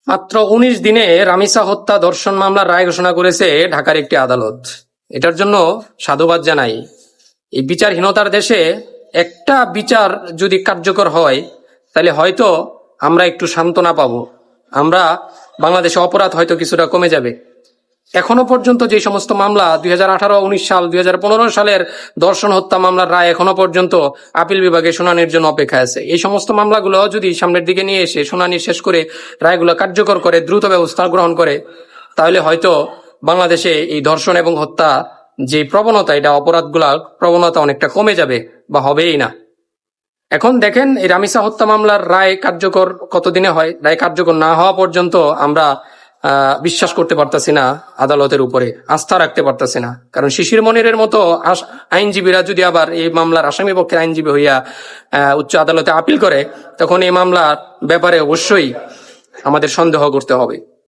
মাত্র ১৯ দিনে রামিসা হত্যা ধর্ষণ মামলার রায় ঘোষণা করেছে ঢাকার একটি আদালত। এটার জন্য সাধুবাদ জানাই। এই বিচারহীনতার দেশে একটা বিচার যদি কার্যকর হয় তাহলে হয়তো আমরা একটু সান্ত্বনা পাবো, আমরা বাংলাদেশে অপরাধ হয়তো কিছুটা কমে যাবে। এখনো পর্যন্ত যে সমস্ত মামলা 2018-19 সাল 2015 সালের ধর্ষণ হত্যা মামলার রায় এখনো পর্যন্ত আপিল বিভাগে শুনানির জন্য অপেক্ষায় আছে, এই সমস্ত মামলাগুলো যদি সামনের দিকে নিয়ে এসে শুনানি শেষ করে রায়গুলো কার্যকর করে দ্রুত ব্যবস্থা গ্রহণ করে তাহলে হয়তো বাংলাদেশে এই ধর্ষণ এবং হত্যা যে প্রবণতা, এটা অপরাধগুলা প্রবণতা অনেকটা কমে যাবে বা হবেই না। এখন দেখেন এই রামিসা হত্যা মামলার রায় কার্যকর কতদিনে হয়, রায় কার্যকর না হওয়া পর্যন্ত আমরা বিশ্বাস করতে পারতাছি না, আদালতের উপরে আস্থা রাখতে পারতাছি না। কারণ শিশির মনিরের মতো আইনজীবীরা যদি আবার এই মামলার আসামি পক্ষের আইনজীবী হইয়া উচ্চ আদালতে আপিল করে, তখন এই মামলার ব্যাপারে অবশ্যই আমাদের সন্দেহ করতে হবে।